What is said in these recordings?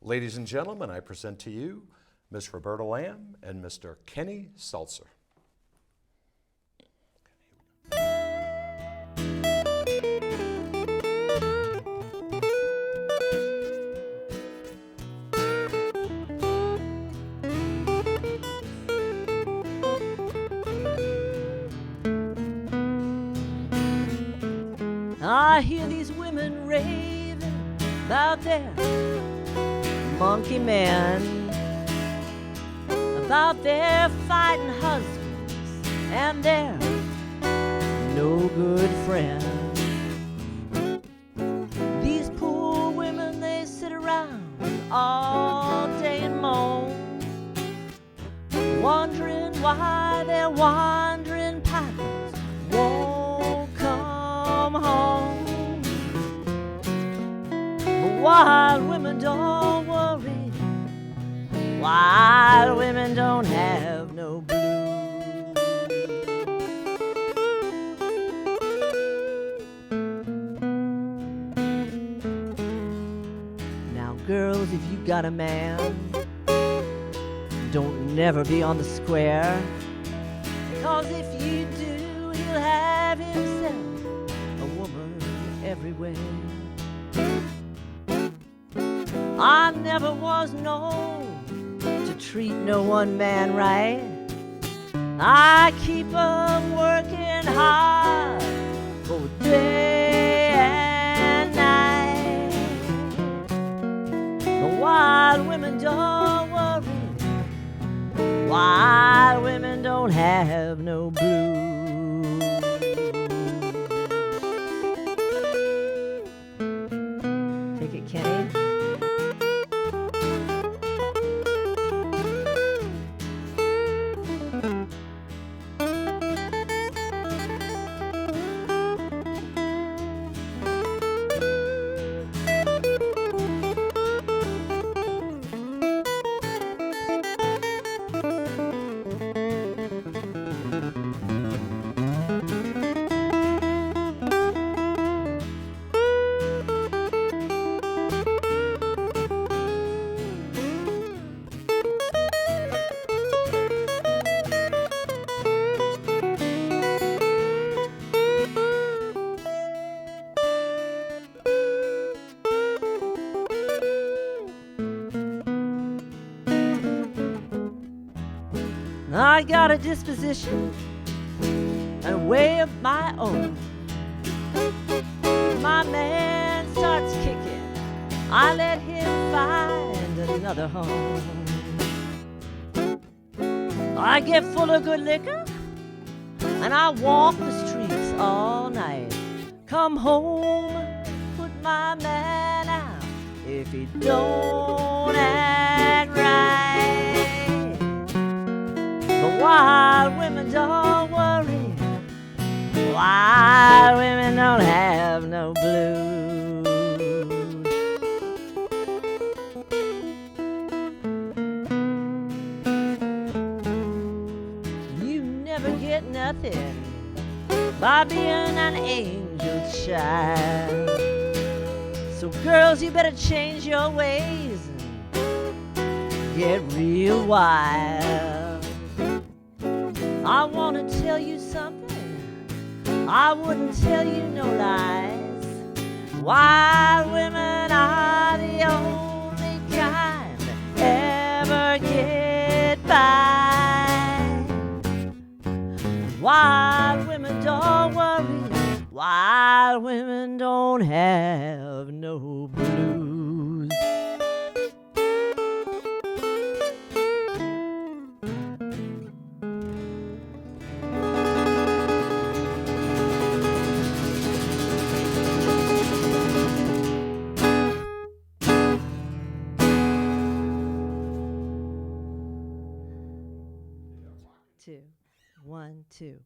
Ladies and gentlemen, I present to you Miss Roberta Lamb and Mr. Kenny Selcer. I hear these women raving about their monkey men, about their fighting husbands and their no good friends. These poor women, they sit around all day and moan, wondering why their wandering partners won't come home. But wild women don't worry, wild women don't have no blues. Now girls, if you got a man, don't never be on the square, 'cause if you do, he'll have himself a woman everywhere. I never was known to treat no one man right. I keep 'em working hard both day and night. The wild women don't worry, wild women don't have no blues. Take it, Kenny. I got a disposition and a way of my own. When my man starts kicking, I let him find another home. I get full of good liquor and I walk the streets all night. Come home, put my man out if he don't act right. But wild women don't worry, wild women don't have no blues. You never get nothing by being an angel child. So girls, you better change your ways and get real wild. I want to tell you something, I wouldn't tell you no lies. Wild women are the only kind that ever get by. Wild women don't worry, wild women don't have no blues. Two, 1, 2.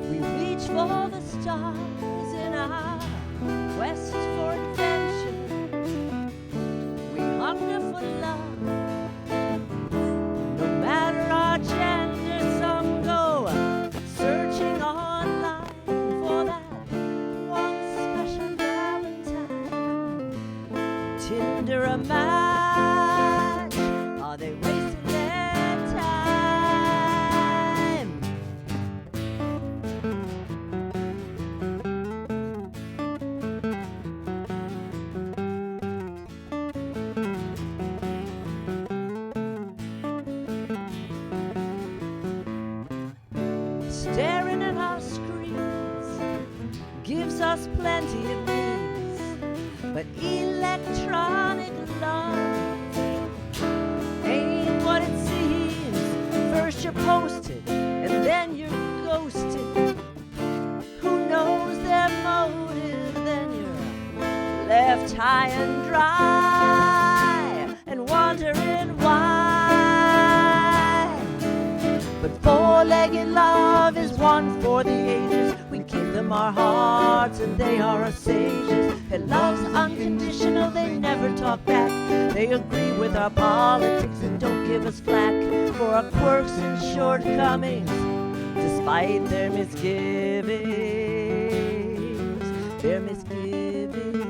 We reach for the stars in our quest for adventure. We hunger for tinder a match? Are they wasting their time? Staring at our screens gives us plenty of needs, but electronic love ain't what it seems. First you're posted and then you're ghosted. Who knows their motive? Then you're left high and dry and wondering why. But four-legged love is one for the ages. We give them our hearts and they are our sages. Their love's unconditional, they never talk back. They agree with our politics and don't give us flack for our quirks and shortcomings, despite their misgivings. Their misgivings.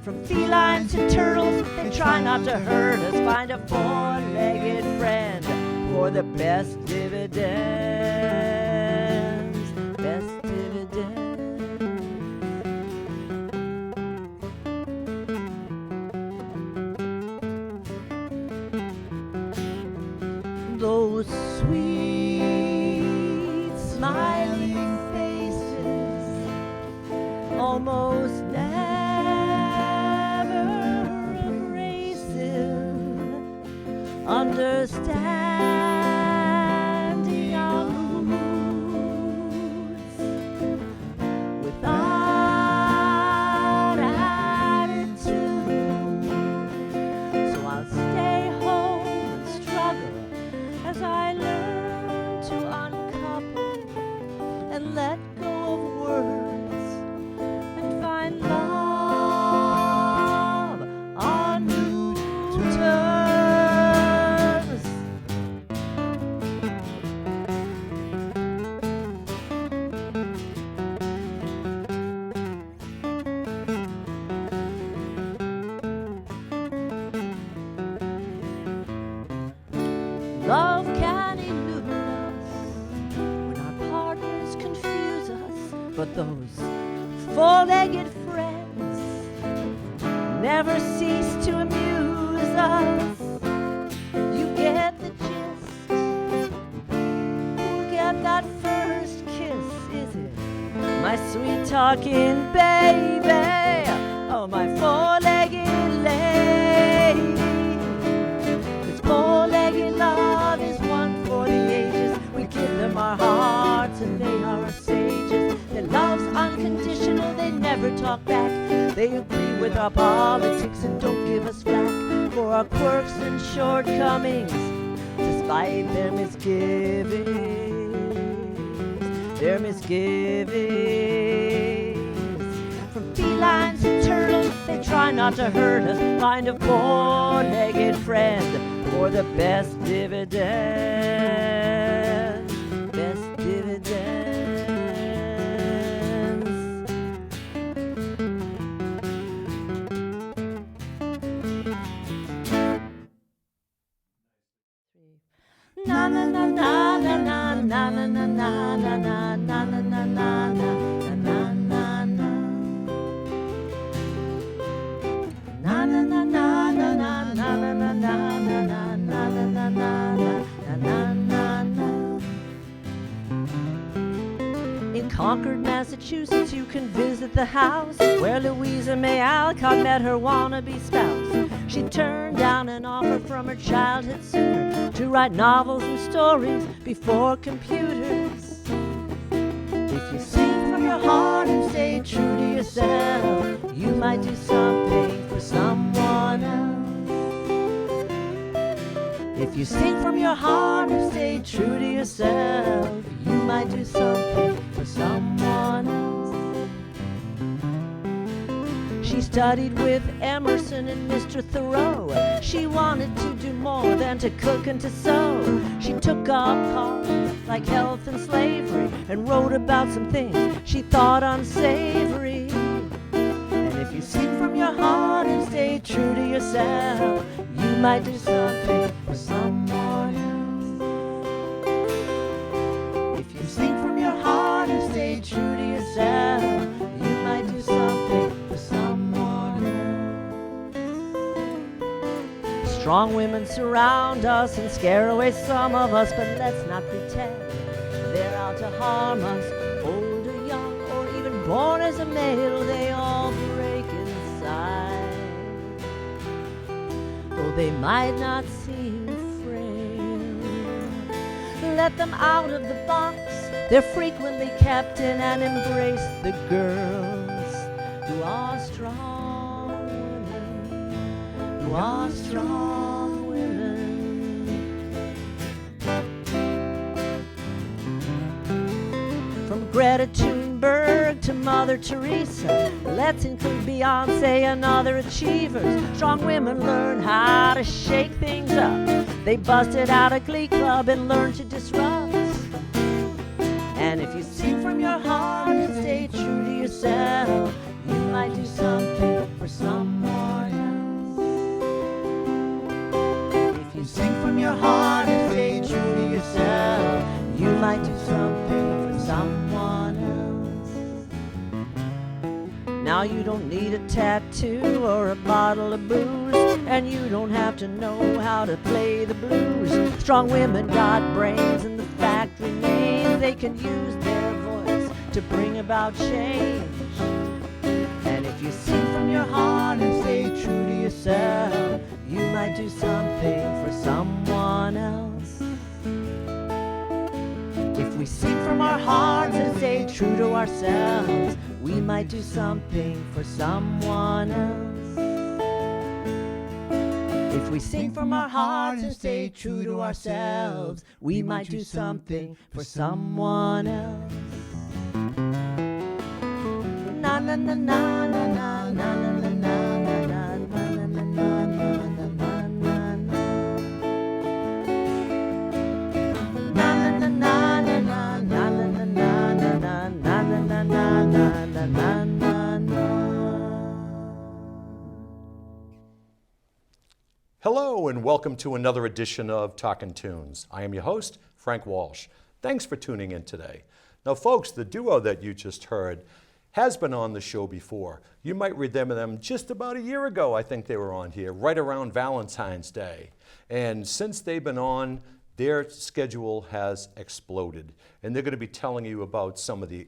From felines to turtles, they try not to hurt us. Find a four-legged friend for the best dividends. Best dividends. Those sweet smiling faces almost never erasing understanding our moods without attitude. So I'll stay home and struggle as I learn to uncouple and let go of words and find love on new terms. Love can elude us when our partners confuse us, but those four-legged friends never cease to amuse us. You get the gist. Who'll get that first kiss? Is it my sweet talking baby? Oh, my four-legged lady. 'Cause four-legged love is one for the ages. We give them our hearts and they are our sages. Their love's unconditional, they never talk back. They agree with our politics and don't give us flack for our quirks and shortcomings, despite their misgivings. Their misgivings. From felines to turtles, they try not to hurt us. Find a four-legged friend for the best dividend. Best dividends. Na na na na na na na na na na na na na na na na na na na na. Na na na na na na na na na na na na na na na. In Concord, Massachusetts, you can visit the house where Louisa May Alcott met her wannabe spouse. She turned down an offer from her childhood suitor to write novels and stories before computers. If you sing from your heart and stay true to yourself, you might do something for someone else. If you sing from your heart and stay true to yourself, you might do something for someone else. She studied with Emerson and Mr. Thoreau. She wanted to do more than to cook and to sew. She took up causes like health and slavery and wrote about some things she thought unsavory. And if you sing from your heart true to yourself. You might do something for someone else. If you sing from your heart and stay true to yourself, you might do something for someone else. Strong women surround us and scare away some of us, but let's not pretend they're out to harm us. Old or young or even born as a male, they all break inside. Though they might not seem frail, let them out of the box they're frequently kept in, and embrace the girls who are strong women, who are strong women. From Greta Thunberg to Mother Teresa, let's include Beyonce and other achievers. Strong women learn how to shake things up. They busted out a glee club and learned to disrupt. And if you sing from your heart and stay true to yourself, you might do something for someone else. If you sing from your heart and stay true to yourself, you might do something for someone else. Now you don't need a tattoo or a bottle of booze, and you don't have to know how to play the blues. Strong women got brains, and the fact remains they can use their voice to bring about change. And if you sing from your heart and stay true to yourself, you might do something for someone else. If we sing from our hearts and stay true to ourselves, we might do something for someone else. If we sing from our hearts and stay true to ourselves, we might do something for someone else. Na na na na na na na na na na na na na Hello and welcome to another edition of Talkin' Tunes. I am your host, Frank Walsh. Thanks for tuning in today. Now folks, the duo that you just heard has been on the show before. You might remember them just about a year ago. I think they were on here, right around Valentine's Day. And since they've been on, their schedule has exploded. And they're going to be telling you about some of the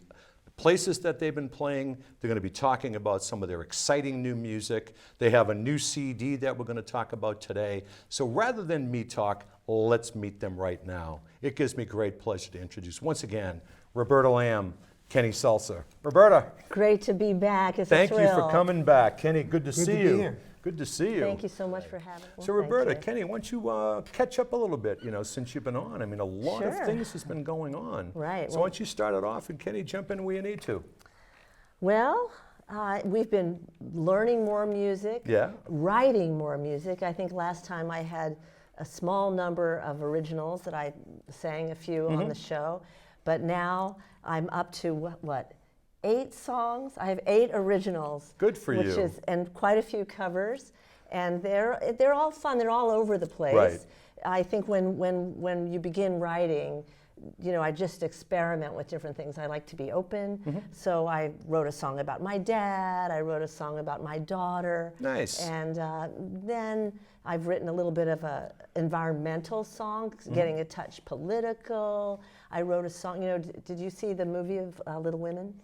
places that they've been playing. They're going to be talking about some of their exciting new music. They have a new CD that we're going to talk about today. So rather than me talk, let's meet them right now. It gives me great pleasure to introduce once again Roberta Lamb, Kenny Selcer. Roberta. Great to be back. It's Thank a you thrill. for coming back. Kenny, good to see be you. here. Good to see you. Thank you so much for having me. So Thank Roberta, you. Kenny, why don't you catch up a little bit, since you've been on? I mean, a lot of Sure. things has been going on. Right. So why don't you start it off, and Kenny, jump in where you need to. Well, we've been learning more music, Yeah. writing more music. I think last time I had a small number of originals that I sang a few on the show, but now I'm up to what 8 songs. I have 8 originals. Good for which you. is and quite a few covers, and they're all fun. They're all over the place. Right. I think when you begin writing, I just experiment with different things. I like to be open. So I wrote a song about my dad. I wrote a song about my daughter. Nice. And then I've written a little bit of a environmental song, getting a touch political. I wrote a song. Did you see the movie of Little Women?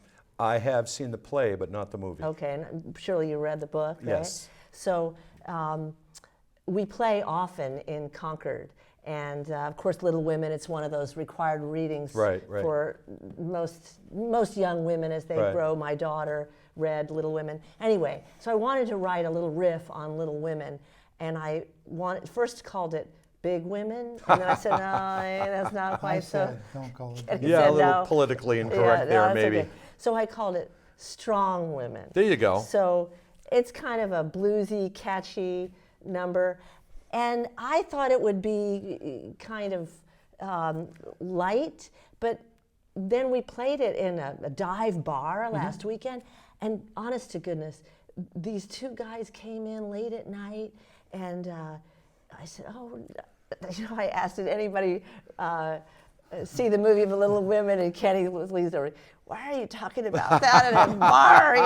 I have seen the play, but not the movie. Okay, and surely you read the book, right? Yes. So we play often in Concord. And of course, Little Women, it's one of those required readings Right. for most young women as they Right. grow. My daughter read Little Women. Anyway, so I wanted to write a little riff on Little Women, and I first called it Big Women, and then I said, no, that's not quite so. Don't call it. Kenny Yeah, a said little no. politically Yeah, incorrect no, there, that's maybe. okay. So I called it Strong Women. There you go. So it's kind of a bluesy, catchy number. And I thought it would be kind of light, but then we played it in a dive bar last weekend, and honest to goodness, these two guys came in late at night, and I said, oh, I asked, did anybody see the movie of Little Women? And Kenny leads over, why are you talking about that at a bar, He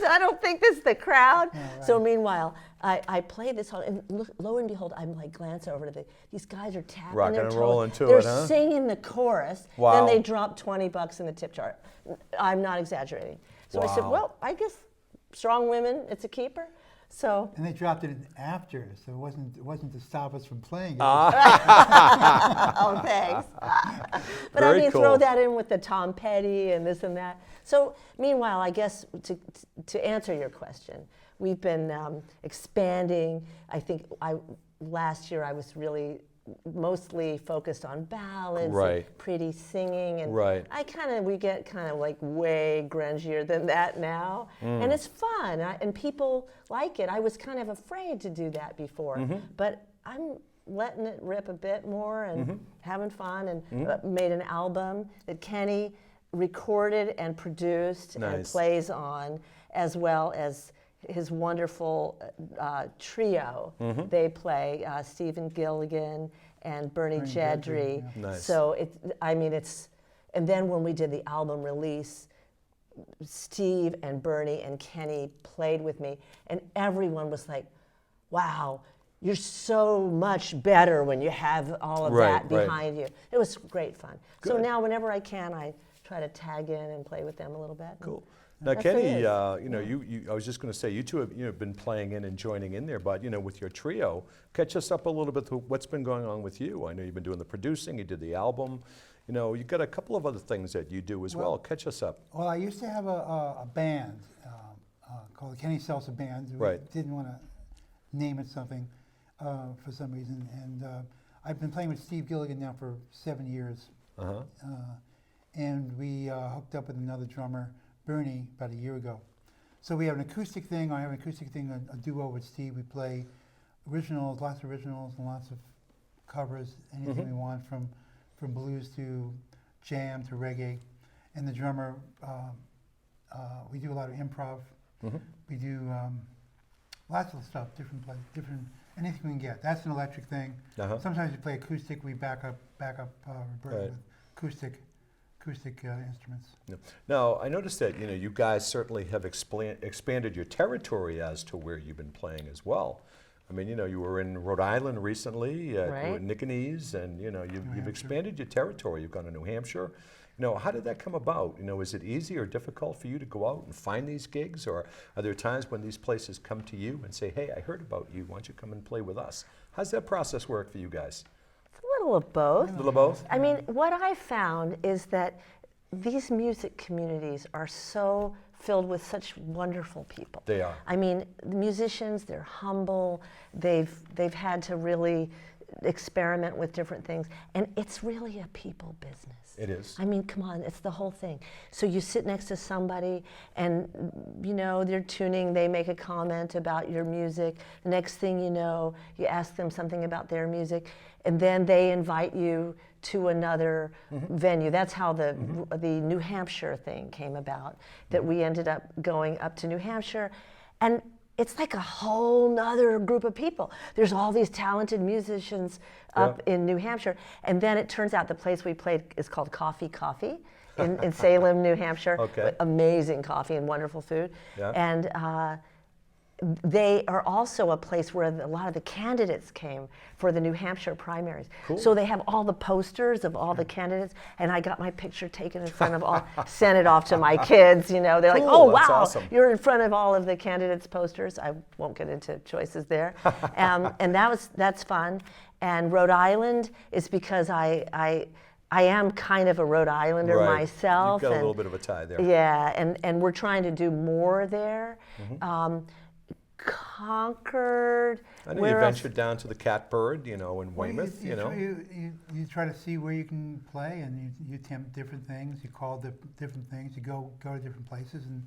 said, I don't think this is the crowd. Yeah, right. So meanwhile, I played this song, and lo and behold, I'm like, glance over to these guys are tapping Rocking their and toes. rolling to They're it, huh? singing the chorus. Wow. Then they dropped $20 in the tip jar. I'm not exaggerating. So I said, Wow. well, I guess strong women, it's a keeper. So And they dropped it after, so it wasn't to stop us from playing it. oh, thanks. But Very I mean, cool. throw that in with the Tom Petty and this and that. So meanwhile, I guess to answer your question, we've been expanding. I think last year I was really mostly focused on ballads, Right. and pretty singing, and Right. we get kind of like way grungier than that now, and it's fun, and people like it. I was kind of afraid to do that before, but I'm letting it rip a bit more and having fun, and made an album that Kenny recorded and produced and Nice. plays on, as well as his wonderful trio. They play Stephen Gilligan and Bernie Bernie Jedry. Jedry, yeah. Nice. So and then when we did the album release, Steve and Bernie and Kenny played with me, and everyone was like, wow, you're so much better when you have all of Right, that right. behind you. It was great fun. So Good. now whenever I can, I try to tag in and play with them a little bit. Cool. Now, That's what Kenny, it is. I was just going to say, you two have been playing in and joining in there, but with your trio, catch us up a little bit to what's been going on with you. I know you've been doing the producing, you did the album. You've got a couple of other things that you do as well. Catch us up. Well, I used to have a band called the Kenny Selcer Band. We Right. didn't want to name it something for some reason. And I've been playing with Steve Gilligan now for 7 years. Uh-huh. And we hooked up with another drummer, Bernie, about a year ago. So we have an acoustic thing. I have an acoustic thing, a duo with Steve. We play originals, lots of originals and lots of covers, anything we want, from blues to jam to reggae. And the drummer, we do a lot of improv. We do lots of stuff, different anything we can get. That's an electric thing. Uh-huh. Sometimes we play acoustic. We back up Roberta Right. with acoustic instruments. Yeah. Now, I noticed that you guys certainly have expanded your territory as to where you've been playing as well. I mean, you were in Rhode Island recently, Right. Nickenese, and you've Hampshire. expanded your territory. You've gone to New Hampshire. How did that come about? Is it easy or difficult for you to go out and find these gigs, or are there times when these places come to you and say, "Hey, I heard about you. Why don't you come and play with us?" How's that process work for you guys? It's a little of both. A little of both. I mean, what I found is that these music communities are so filled with such wonderful people. They are. I mean, the musicians, they're humble. They've had to really experiment with different things, and it's really a people business. It is. I mean, come on, it's the whole thing. So you sit next to somebody and, they're tuning, they make a comment about your music. The next thing you know, you ask them something about their music, and then they invite you to another venue. That's how the New Hampshire thing came about, that we ended up going up to New Hampshire. And it's like a whole nother group of people. There's all these talented musicians up in New Hampshire. And then it turns out the place we played is called Coffee in Salem, New Hampshire. Okay. Amazing coffee and wonderful food. Yeah. And they are also a place where a lot of the candidates came for the New Hampshire primaries. Cool. So they have all the posters of all the candidates, and I got my picture taken in front of all, sent it off to my kids, They're like, Cool, oh, that's wow, awesome. you're in front of all of the candidates' posters. I won't get into choices there. And that's fun. And Rhode Island is because I am kind of a Rhode Islander Right. myself. You've got a and little bit of a tie there. yeah, and we're trying to do more there. Concord. I know you where else? ventured down to the Catbird, in Weymouth, You try to see where you can play, and you attempt different things. You call different things. You go to different places and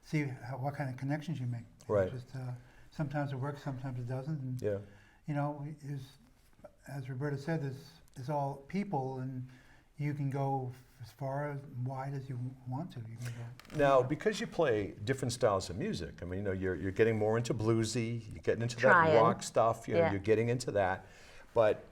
see what kind of connections you make. Right. Just sometimes it works, sometimes it doesn't. And, Yeah. as Roberta said, it's all people, and you can go as far as wide as you want to. You can go. Now, because you play different styles of music, I mean, you're getting more into bluesy, you're getting into Trying. that rock stuff, Yeah. you're getting into that. But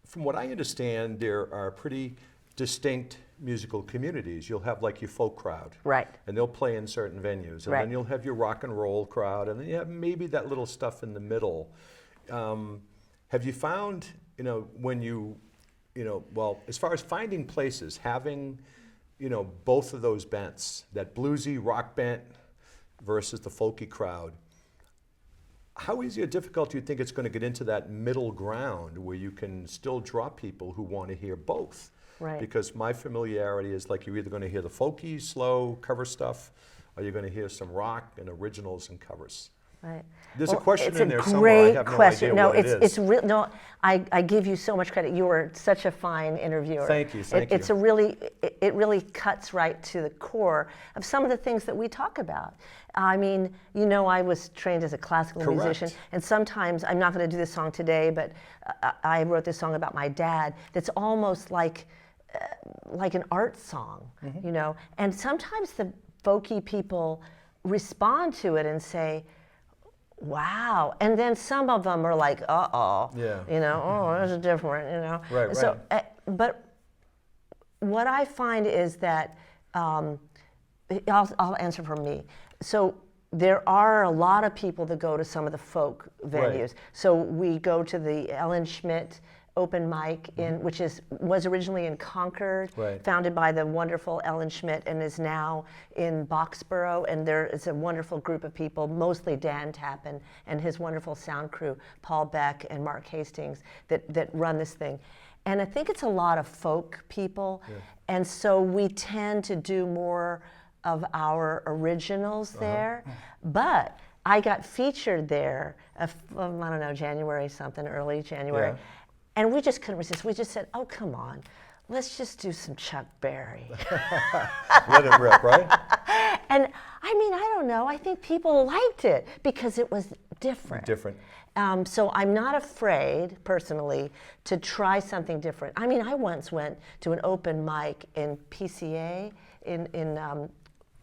from what I understand, there are pretty distinct musical communities. You'll have like your folk crowd. Right. And they'll play in certain venues. And Right. then you'll have your rock and roll crowd, and then you have maybe that little stuff in the middle. Have you found, when well, as far as finding places, having, both of those bents, that bluesy rock bent versus the folky crowd, how easy or difficult do you think it's going to get into that middle ground where you can still draw people who want to hear both? Right. Because my familiarity is like you're either going to hear the folky, slow cover stuff, or you're going to hear some rock and originals and covers. Right. There's a question it's in there a somewhere. I great have no question. idea No, what it it's is. real. No, I give you so much credit. You were such a fine interviewer. Thank you, thank It's you. it really cuts right to the core of some of the things that we talk about. I mean, I was trained as a classical Correct. musician, and sometimes I'm not going to do this song today, but I wrote this song about my dad. That's almost like an art song, Mm-hmm. And sometimes the folky people respond to it and say, wow. And then some of them are like, uh-oh. Yeah. Oh, there's a different, Right, So, but what I find is that, I'll answer for me. So there are a lot of people that go to some of the folk venues. Right. So we go to the Ellen Schmidt open mic which was originally in Concord, Right. founded by the wonderful Ellen Schmidt, and is now in Boxborough. And there is a wonderful group of people, mostly Dan Tappan and his wonderful sound crew, Paul Beck and Mark Hastings, that run this thing. And I think it's a lot of folk people, and so we tend to do more of our originals there. But I got featured there, I don't know, January something, early January. Yeah. And we just couldn't resist. We just said, oh, come on, let's just do some Chuck Berry. Let it rip, right? And I mean, I don't know, I think people liked it because it was different. Different. So I'm not afraid, personally, to try something different. I mean, I once went to an open mic in PCA in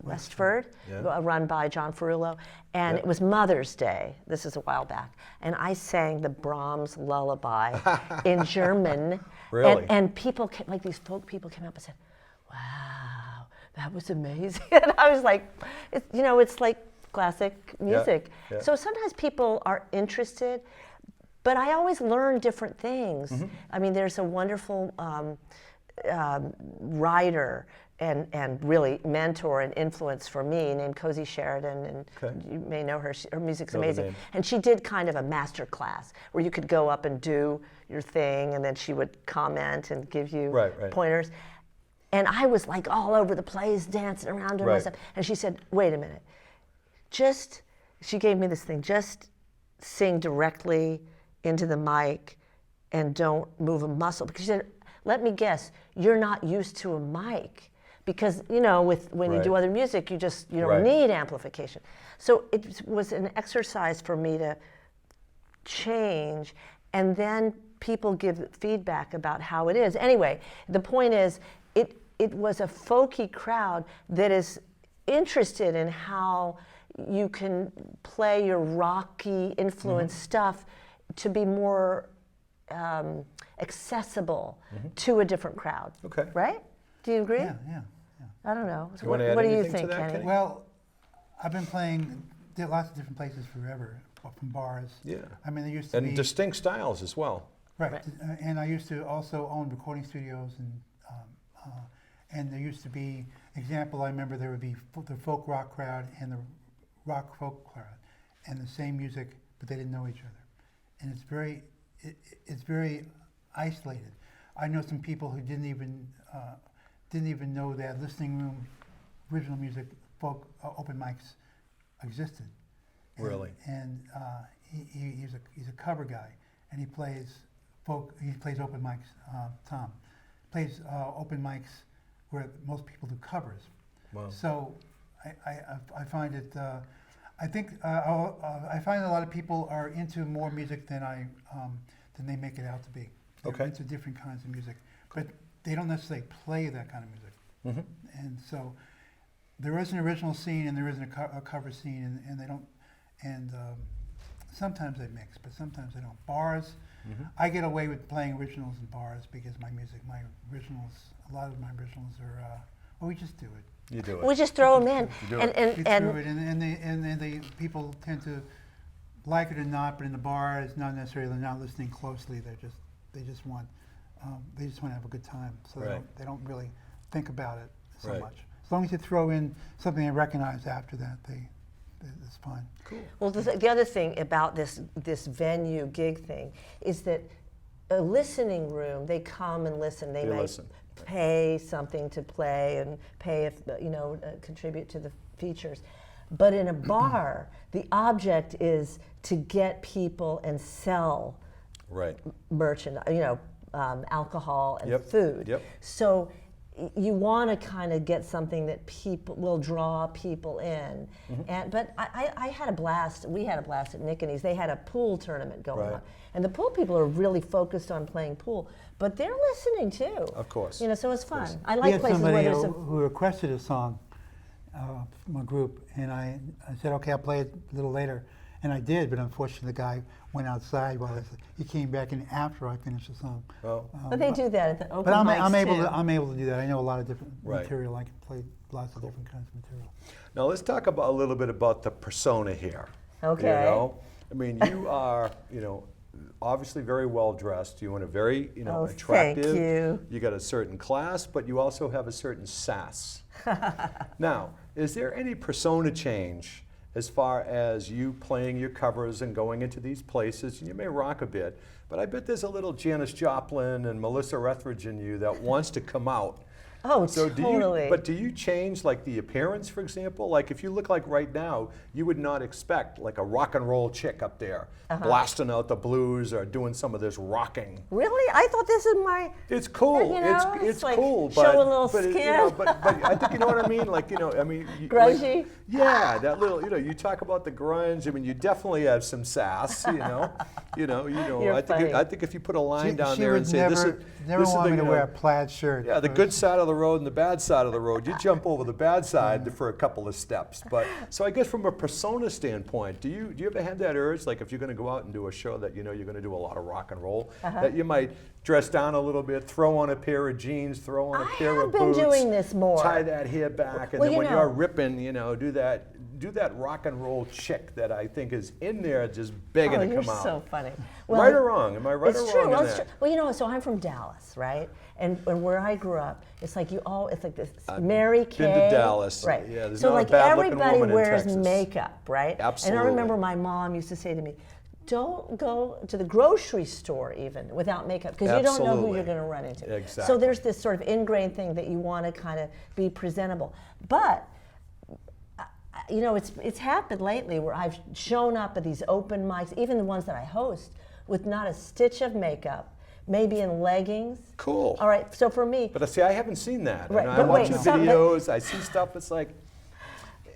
Westford, Yeah. run by John Ferrullo, and Yeah. it was Mother's Day. This is a while back. And I sang the Brahms lullaby in German. Really? And people, like these folk people came up and said, wow, that was amazing. And I was like, it's like classic music. yeah. So sometimes people are interested, but I always learn different things. I mean, there's a wonderful writer and really mentor and influence for me named Cozy Sheridan, and Okay. you may know her. Her music's Know the amazing. name. And she did kind of a master class where you could go up and do your thing, and then she would comment and give you Right. pointers. And I was like all over the place, dancing around doing my Right. stuff. And she said, wait a minute. She gave me this thing, just sing directly into the mic and don't move a muscle. Because she said, let me guess, you're not used to a mic. Because, when you do Right. other music, you don't Right. need amplification. So it was an exercise for me to change, and then people give feedback about how it is. Anyway, the point is, it was a folky crowd that is interested in how you can play your rocky influence stuff to be more accessible to a different crowd. Okay. Right? Do you agree? Yeah. I don't know. You wanna add What do you anything to think, that, Kenny? Kenny? Well, I've been playing lots of different places forever, from bars. Yeah. I mean, there used to And be distinct styles as well. right, and I used to also own recording studios, and there used to be example. I remember there would be the folk rock crowd and the rock folk crowd, and the same music, but they didn't know each other, and it's very isolated. I know some people who didn't even know that listening room original music folk open mics existed. Really? And he's a cover guy, and he plays folk. He plays open mics. Tom plays open mics where most people do covers. Wow. So I find it. I think I find a lot of people are into more music than than they make it out to be. They're Okay. into different kinds of music, but they don't necessarily play that kind of music. And so there is an original scene and there is a cover scene, and they don't, and sometimes they mix, but sometimes they don't. Bars, I get away with playing originals in bars because my originals, a lot of my originals are, well, we just do it. You do it. We just throw them in, You throw it, and they people tend to like it or not. But in the bar, it's not necessarily they're not listening closely. They just want to have a good time. So they don't really think about it so much. As long as you throw in something they recognize after that, it's fine. Cool. Well, the other thing about this venue gig thing is that a listening room, they come and listen. They might listen. pay something to play and pay contribute to the features. But in a bar, the object is to get people and sell merchandise, alcohol and food. Yep. So you want to kind of get something that people will draw people in. But I had a blast. We had a blast at Nickani's. They had a pool tournament going on, and the pool people are really focused on playing pool, but they're listening too. Of course. So it's fun. I We like had places where somebody there's who requested a song from a group, and I said, okay, I'll play it a little later. And I did, but unfortunately the guy went outside while he came back in after I finished the song. But they do that at the open But mics I'm able to do that. I know a lot of different Right. material. I can play lots of different kinds of material. Now let's talk a little bit about the persona here. Okay. I mean, you are, obviously very well dressed. You want a very, Oh, attractive. thank you. You got a certain class, but you also have a certain sass. Now, is there any persona change as far as you playing your covers and going into these places? And you may rock a bit, but I bet there's a little Janis Joplin and Melissa Etheridge in you that wants to come out. Oh, So totally. do you change like the appearance, for example? Like if you look like right now, you would not expect like a rock and roll chick up there blasting out the blues or doing some of this rocking. Really? I thought this is my... It's cool. It's like cool, show but a little skin. but I think you know what I mean. Like Grungy? Like, yeah, that little. You talk about the grunge. I mean, you definitely have some sass. You're funny. I think if you put a line down She there would and say never this is want the, me to wear a plaid shirt. Yeah, the good side of the road and the bad side of the road. You jump over the bad side for a couple of steps. But so I guess from a persona standpoint, do you ever have that urge, like if you're going to go out and do a show that you're going to do a lot of rock and roll, that you might dress down a little bit, throw on a pair of jeans, throw on a pair of boots. I have been doing this more. Tie that hair back, and Well, then when you're ripping, do that rock and roll chick that I think is in there just begging to come out. You're so funny. Right or wrong? Am I right or it's wrong true. in It's that? true. Well, so I'm from Dallas, right? And where I grew up, it's like it's like this Mary Kay. Been to Dallas. Right. Yeah, there's so not a like bad-looking everybody woman in wears Texas. makeup, right? Absolutely. And I remember my mom used to say to me, don't go to the grocery store even without makeup because you don't know who Absolutely. you're going to run into. Exactly. So there's this sort of ingrained thing that you want to kind of be presentable. But it's happened lately where I've shown up at these open mics, even the ones that I host, with not a stitch of makeup, maybe in leggings. Cool. All right, so for me, But see, I haven't seen that. Right, And I but watch wait, the some- videos, I see stuff, it's like,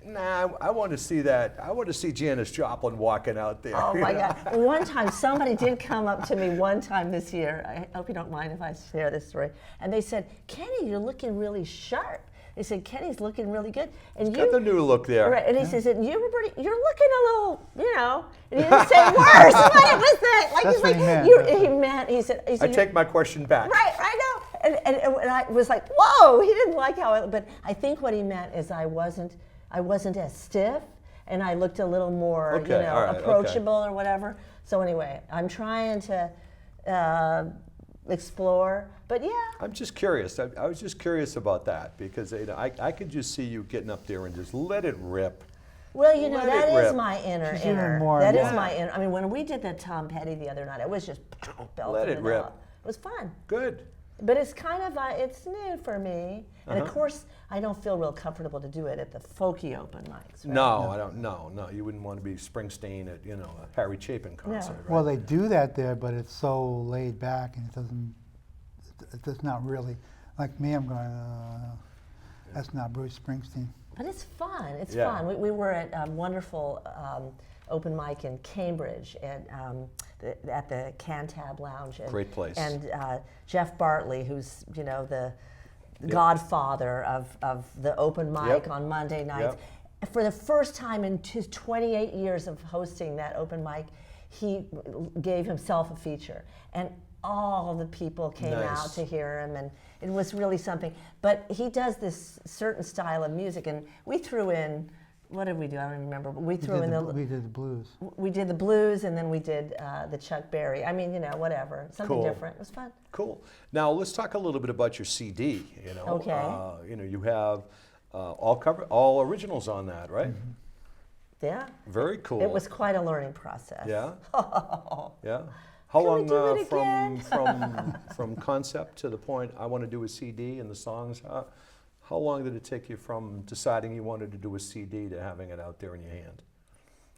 nah, I want to see that. I want to see Janis Joplin walking out there. oh my God. One time, somebody did come up to me one time this year. I hope you don't mind if I share this story. And they said, Kenny, you're looking really sharp. They said, Kenny's looking really good. And Got the new look there. Right, and he says, and you're looking a little, and he didn't say worse. What was that? Like, That's he's what like, he meant. he said, I take my question back. right, I know. And I was like, whoa, he didn't like but I think what he meant is I wasn't as stiff, and I looked a little more, Okay, all right, approachable or whatever. So anyway, I'm trying to explore, but yeah. I'm just curious. I was just curious about that because I could just see you getting up there and just let it rip. Well, Let that it is rip. my inner. She's even more That and is more. my inner. I mean, when we did the Tom Petty the other night, it was just belting Let it rip. up. It was fun. Good. But it's kind of, it's new for me. And of course, I don't feel real comfortable to do it at the folky open mics. Right? No, I don't. No. You wouldn't want to be Springsteen at a Harry Chapin concert. Right? Well, they do that there, but it's so laid back, and it's not really like me. I'm going, that's not Bruce Springsteen. But it's fun. It's Yeah. fun. We were at a wonderful open mic in Cambridge at the Cantab Lounge. Great place. And Jeff Bartley, who's the godfather of the open mic Yep. on Monday nights. Yep. For the first time in his 28 years of hosting that open mic, he gave himself a feature. And all the people came Nice. out to hear him, and it was really something. But he does this certain style of music, and we threw in, what did we do? I don't even remember, but we threw in We did the blues. we did the blues, and then we did the Chuck Berry. I mean, whatever, something Cool. different. It was fun. Cool. Now let's talk a little bit about your CD. Okay. You have all originals on that, right? Mm-hmm. Yeah. Very cool. It was quite a learning process. Yeah. Yeah. How Can we long do it from concept to the point I want to do a CD and the songs? How long did it take you from deciding you wanted to do a CD to having it out there in your hand?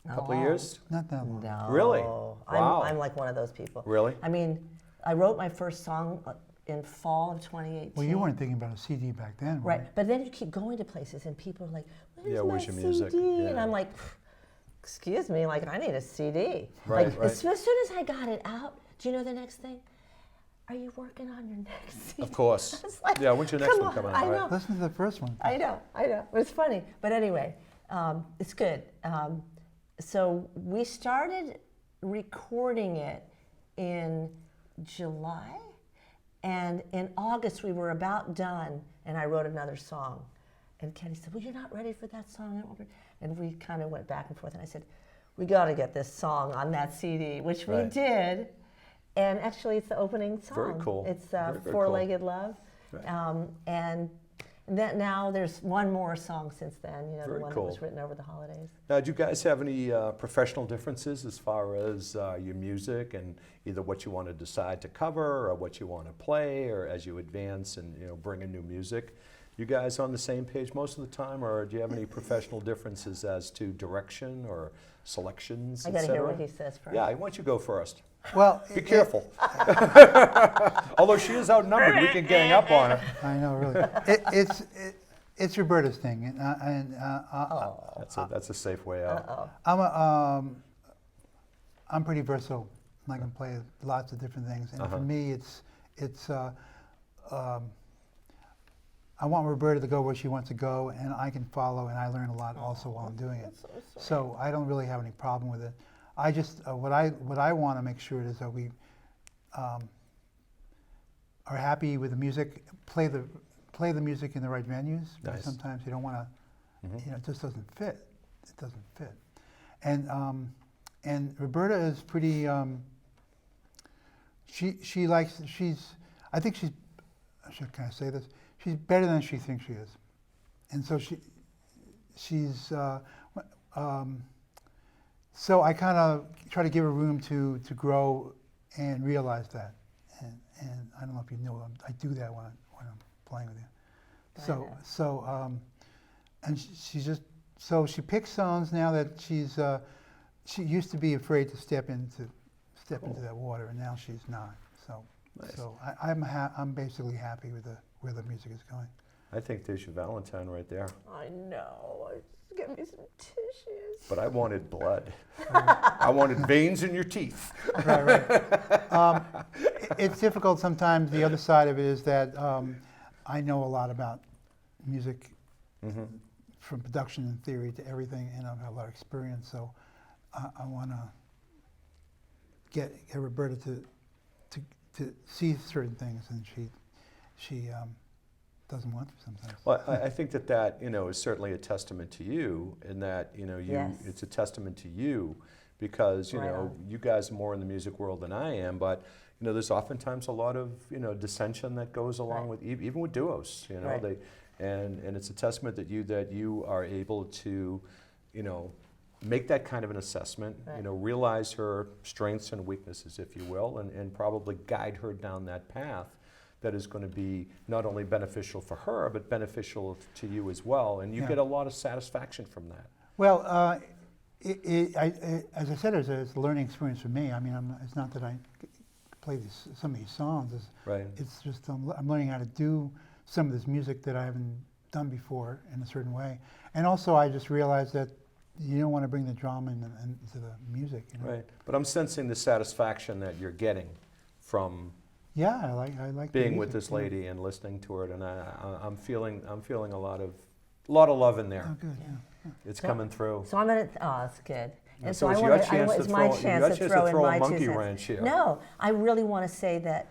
A couple of years? Not that long. No. Really? Wow. I'm like one of those people. Really? I mean, I wrote my first song in fall of 2018. Well, you weren't thinking about a CD back then, Right, but then you keep going to places and people are like, Where's your music? CD? Yeah. And I'm like, excuse me, like I need a CD. Right, like right. As soon as I got it out, do you know the next thing? Are you working on your next CD? Of course. I was like, Yeah, when's your next come one coming on, out? I right? know. Listen to the first one. I know. It was funny. But anyway, it's good. So we started recording it in July, and in August we were about done, and I wrote another song. And Kenny said, well, you're not ready for that song. And we kind of went back and forth, and I said, we got to get this song on that CD, which we Right. did. And actually, it's the opening song. Very cool. It's Very, very Four-Legged Love. Right. And that now there's one more song since then, the Very one cool. that was written over the holidays. Now, do you guys have any professional differences as far as your music and either what you want to decide to cover or what you want to play, or as you advance and bring in new music? You guys on the same page most of the time, or do you have any professional differences as to direction or selections, I et got to hear cetera? what he says first. Yeah, why don't you go first? Well, Be careful. Although she is outnumbered, we can gang up on her. I know, really. It's Roberta's thing, and That's a safe way out. I'm pretty versatile. I can play lots of different things, and for me, I want Roberta to go where she wants to go, and I can follow, and I learn a lot also while I'm doing it. So I don't really have any problem with it. I just what I want to make sure is that we are happy with the music, play the music in the right venues. Because Nice. sometimes you don't want to, it just doesn't fit. It doesn't fit. And Roberta is pretty. I think can I say this? She's better than she thinks she is, and so she's. So I kind of try to give her room to grow and realize that, and I don't know if you know, I do that when I'm playing with you. And she's just she picks songs now that she used to be afraid to step into that water, and now she's not. Nice. So I'm basically happy with where the music is going. I think there's your Valentine right there. I know. Give me some tissues. But I wanted blood. I wanted veins in your teeth. Right. It's difficult sometimes. The other side of it is that I know a lot about music, from production and theory to everything, and I've had a lot of experience. So I want to get Roberta to see certain things, and she doesn't want to sometimes. Well, I think that is certainly a testament to you, in that Yes. it's a testament to you, because Right on. you guys are more in the music world than I am, but there's oftentimes a lot of dissension that goes along with even with duos. Right. And it's a testament that you are able to make that kind of an assessment, Right. Realize her strengths and weaknesses, if you will, and probably guide her down that path that is going to be not only beneficial for her, but beneficial to you as well. And you Yeah. get a lot of satisfaction from that. Well, as I said, it's a learning experience for me. I mean, it's not that I play some of these songs. Right. It's just I'm learning how to do some of this music that I haven't done before in a certain way. And also, I just realized that you don't want to bring the drama into the music. Right. But I'm sensing the satisfaction that you're getting from Yeah, I like the being with music, this yeah. lady and listening to it, and I'm feeling a lot of love in there. Oh, good. Yeah. It's coming through. So I'm gonna. Oh, it's good. And So it's I your wanna- chance to it's my throw- chance your to chance throw to in throw a my monkey 2 cents. wrench here. No, I really want to say that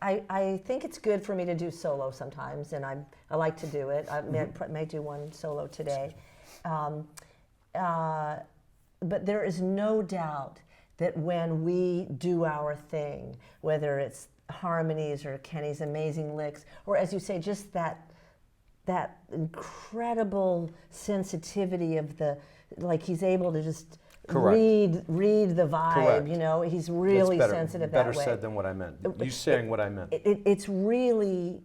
I think it's good for me to do solo sometimes, and I like to do it. I may do one solo today. But there is no doubt that when we do our thing, whether it's harmonies or Kenny's amazing licks, or as you say, just that incredible sensitivity of like he's able to just Correct. read the vibe. Correct. You know, he's really That's sensitive better that way. said than what I meant. You saying what I meant. It's really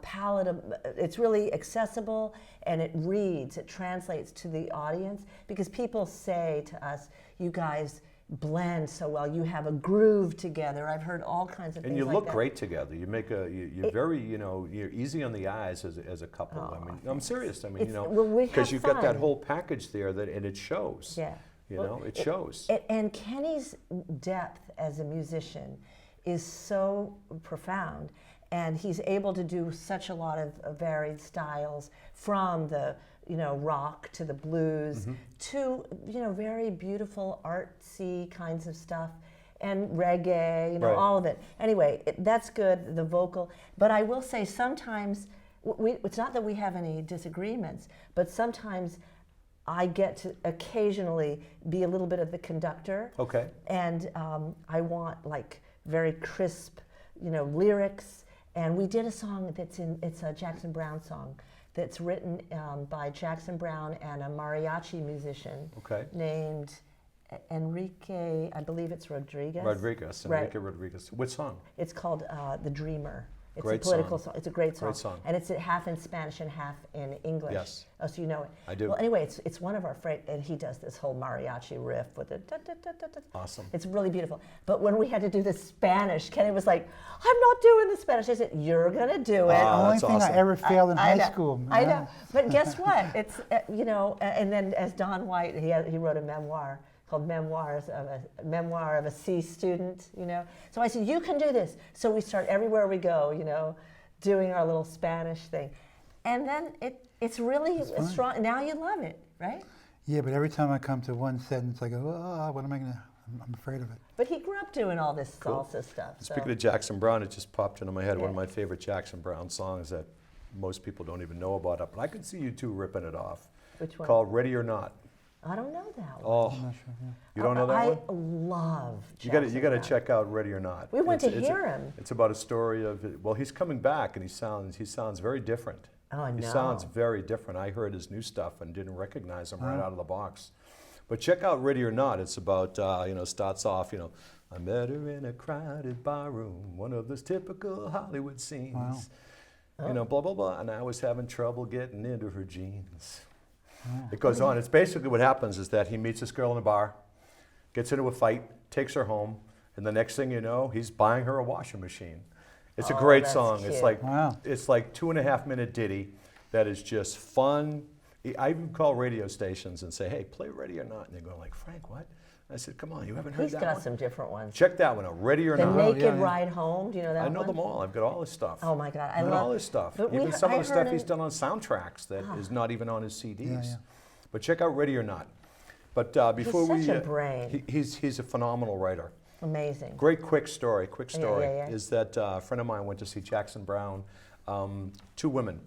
palatable. It's really accessible, and it reads. It translates to the audience because people say to us, "You guys blend so well. You have a groove together." I've heard all kinds of things. And you like look that. great together. You make you're very, you're easy on the eyes as a couple. I mean, I'm serious. I mean, Well, we because have you've got that fun. whole package there and it shows. Yeah. It shows. And Kenny's depth as a musician is so profound, and he's able to do such a lot of varied styles, from the rock to the blues to very beautiful artsy kinds of stuff, and reggae, Right. all of it. Anyway, that's good, the vocal. But I will say sometimes it's not that we have any disagreements, but sometimes I get to occasionally be a little bit of the conductor. Okay. And I want like very crisp, lyrics. And we did a song it's a Jackson Browne song that's written by Jackson Browne and a mariachi musician Okay. named Enrique, I believe it's Rodriguez. Rodriguez. Right. Enrique Rodriguez. What song? It's called The Dreamer. It's Great a political song. song. It's a great song. Great song. And it's half in Spanish and half in English. Yes. Oh, so you know it. I do. Well, anyway, it's one of our and he does this whole mariachi riff with the da-da-da-da-da. Awesome. It's really beautiful. But when we had to do the Spanish, Kenny was like, "I'm not doing the Spanish." I said, "You're gonna do it." Ah, Only that's thing awesome. I ever failed in high know, school. I know. But guess what? It's and then as Don White, he wrote a memoir called Memoir of a C student. So I said, "You can do this." So we start everywhere we go. Doing our little Spanish thing, and then it's really strong. Now you love it, right? Yeah, but every time I come to one sentence, I go, "Oh, what am I gonna?" I'm afraid of it. But he grew up doing all this Cool. salsa stuff. So. Speaking of Jackson Browne, it just popped into my head. One of Yeah. my favorite Jackson Browne songs that most people don't even know about it, but I could see you two ripping it off. Which one? Called Ready or Not. I don't know that one. Oh, I'm not sure. Yeah. you don't know that I one? love. You got to Jackson check out Ready or Not. We went to It's hear him. It's about a story of he's coming back and he sounds very different. Oh, I He know. sounds very different. I heard his new stuff and didn't recognize him right out of the box. But check out Ready or Not. It's about starts off I met her in a crowded barroom, one of those typical Hollywood scenes. Wow. Blah blah blah, and I was having trouble getting into her jeans. It goes on. It's basically what happens is that he meets this girl in a bar, gets into a fight, takes her home, and the next thing you know, he's buying her a washing machine. It's a great that's song. cute. It's like Wow. it's like 2.5-minute ditty that is just fun. I even call radio stations and say, "Hey, play Ready or Not," and they go like, "Frank, what?" I said, "Come on, you haven't heard He's that got one? some different ones. Check that one out, Ready or The Not." Naked yeah. Ride Home. Do you know that I one? know them all. I've got all his stuff. Oh my God, I I've got love all his stuff. But Even some of the stuff he's him- done on soundtracks that is not even on his CDs. Yeah. But check out Ready or Not. But before such we, a brain. he's a phenomenal writer. Amazing. Great quick story. yeah. Is that a friend of mine went to see Jackson Browne. Two women.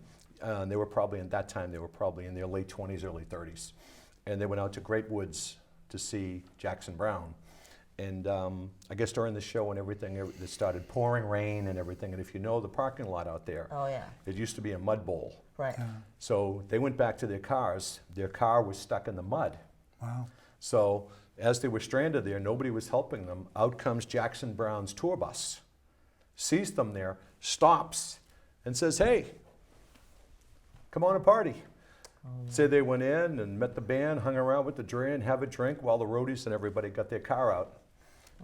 They were probably in their late 20s, early 30s, and they went out to Great Woods to see Jackson Browne. And I guess during the show and everything, it started pouring rain and everything. And if you know the parking lot out there, Oh yeah. it used to be a mud bowl. Right. So they went back to their cars. Their car was stuck in the mud. Wow. So as they were stranded there, nobody was helping them. Out comes Jackson Browne's tour bus, sees them there, stops, and says, "Hey, come on and party." So they went in and met the band, hung around with the and have a drink while the roadies and everybody got their car out.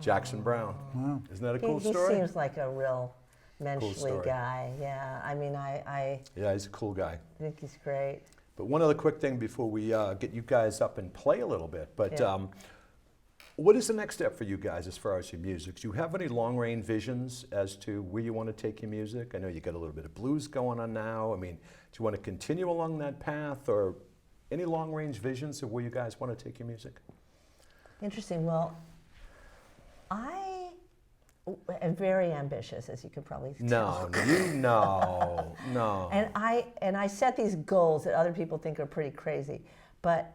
Jackson Browne. Wow. Isn't that a He, cool he story? seems like a real menschly story. guy. Yeah. I mean, I Yeah, he's a cool guy. think he's great. But one other quick thing before we get you guys up and play a little bit. But Yeah. What is the next step for you guys as far as your music? Do you have any long-range visions as to where you want to take your music? I know you got a little bit of blues going on now. I mean, do you want to continue along that path, or any long-range visions of where you guys want to take your music? Interesting. Well, I am very ambitious, as you could probably tell. No. And I set these goals that other people think are pretty crazy, but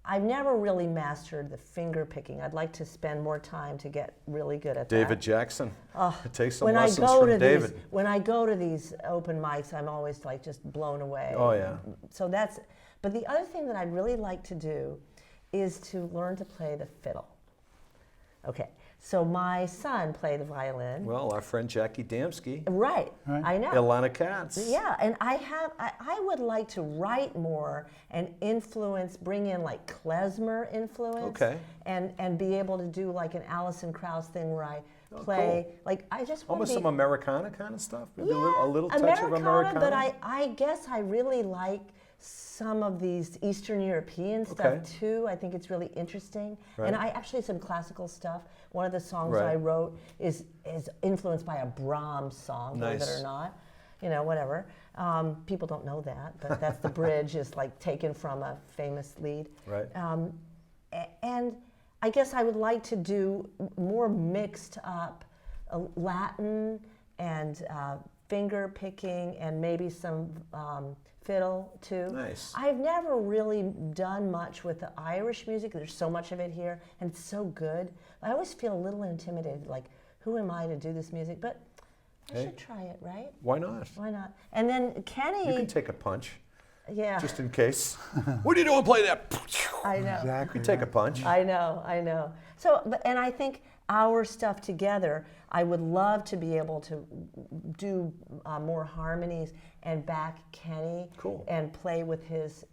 I've never really mastered the finger picking. I'd like to spend more time to get really good at that. David Jackson. Take some When lessons I go from to David. when I go to these open mics, I'm always like just blown away. Oh, yeah. So that's. But the other thing that I'd really like to do is to learn to play the fiddle. Okay. So my son played the violin. Well, our friend Jackie Damsky. Right. I know. Ilana Katz. Yeah, and I would like to write more and bring in like klezmer influence. Okay. And be able to do like an Alison Krauss thing where I play, cool. like I just want Almost to be... some Americana kind of stuff? Maybe Yeah, a little touch of Americana? but I guess I really like some of these Eastern European stuff too. I think it's really interesting. Right. And I actually some classical stuff. One of the songs Right. I wrote is influenced by a Brahms song, believe it or not. You know, whatever. People don't know that, but that's the bridge is like taken from a famous lead. Right. And I guess I would like to do more mixed up Latin and finger picking and maybe some fiddle too. Nice. I've never really done much with the Irish music. There's so much of it here and it's so good. I always feel a little intimidated, like who am I to do this music? But I should try it, right? Why not? Why not? And then Kenny. You can take a punch. Yeah. Just in case. What are you doing? Play that. I know. You Exactly. can take a punch. I know. So, and I think our stuff together, I would love to be able to do more harmonies and back Kenny and play with his